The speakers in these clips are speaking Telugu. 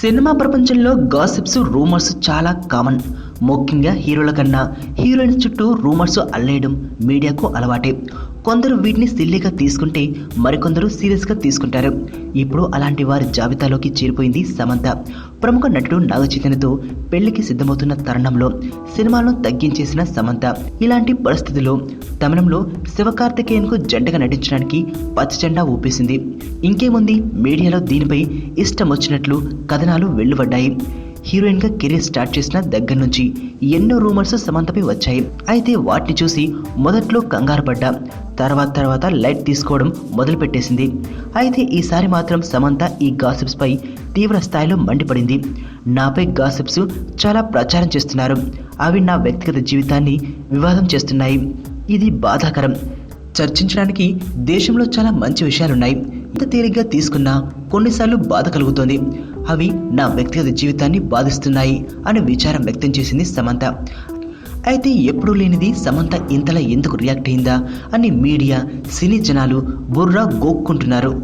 సినిమా ప్రపంచంలో గాసిప్స్ రూమర్స్ చాలా కామన్. ముఖ్యంగా హీరోల కన్నా హీరోయిన్స్ చుట్టూ రూమర్స్ అల్లేయడం మీడియాకు అలవాటే. కొందరు వీటిని సిల్లీగా తీసుకుంటే మరికొందరు సీరియస్గా తీసుకుంటారు. ఇప్పుడు అలాంటి వారి జాబితాలోకి చేరిపోయింది సమంత. ప్రముఖ నటుడు నాగచైతన్యతో పెళ్లికి సిద్ధమవుతున్న తరుణంలో సినిమాలను తగ్గించేసిన సమంత ఇలాంటి పరిస్థితుల్లో తమిళంలో శివకార్తికేయన్కు జంటగా నటించడానికి పచ్చజెండా ఊపేసింది. ఇంకేముంది, మీడియాలో దీనిపై ఇష్టం వచ్చినట్లు కథనాలు వెళ్లువడ్డాయి. హీరోయిన్గా కెరీర్ స్టార్ట్ చేసిన దగ్గర నుంచి ఎన్నో రూమర్స్ సమంతపై వచ్చాయి. అయితే వాటిని చూసి మొదట్లో కంగారు పడ్డా, తర్వాత లైట్ తీసుకోవడం మొదలుపెట్టేసింది. అయితే ఈసారి మాత్రం సమంత ఈ గాసిప్స్ పై తీవ్ర స్థాయిలో మండిపడింది. నాపై గాసిప్స్ చాలా ప్రచారం చేస్తున్నారు, అవి నా వ్యక్తిగత జీవితాన్ని వివాదం చేస్తున్నాయి. ఇది బాధాకరం. చర్చించడానికి దేశంలో చాలా మంచి విషయాలున్నాయి. ఇంత తేలిగ్గా తీసుకున్నా కొన్నిసార్లు బాధ కలుగుతోంది. అవి నా వ్యక్తిగత జీవితాన్ని బాధిస్తున్నాయి అని విచారం వ్యక్తం చేసింది సమంత. అయితే ఎప్పుడూ లేనిది సమంత ఇంతలా ఎందుకు రియాక్ట్ అయిందా అని మీడియా, సినీ జనాలు బుర్రా గోక్కుంటున్నారు.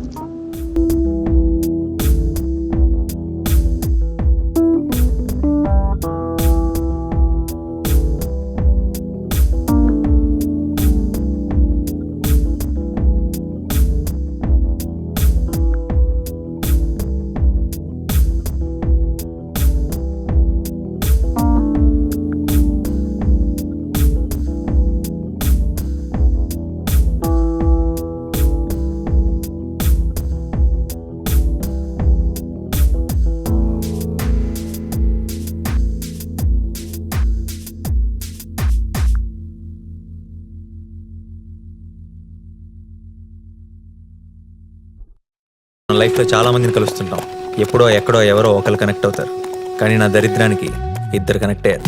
మన లైఫ్లో చాలా మందిని కలుస్తుంటాం. ఎప్పుడో ఎక్కడో ఎవరో ఒకరు కనెక్ట్ అవుతారు. కానీ నా దరిద్రానికి ఇద్దరు కనెక్ట్ అయ్యారు.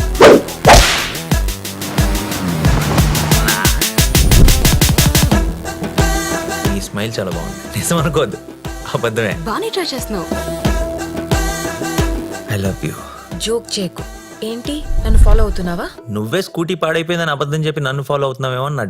ఈ స్మైల్ చాలా బాగుంది. నిజం అనుకోవద్దు, అబద్ధమే. బానే ట్రై చేస్తున్నావు. I love you. జోక్ చేయకు. ఏంటి, నన్ను ఫాలో అవుతున్నావా? నువ్వే స్కూటీ పాడైపోయిందని అబద్ధం చెప్పి నన్ను ఫాలో అవుతున్నావేమో అని నా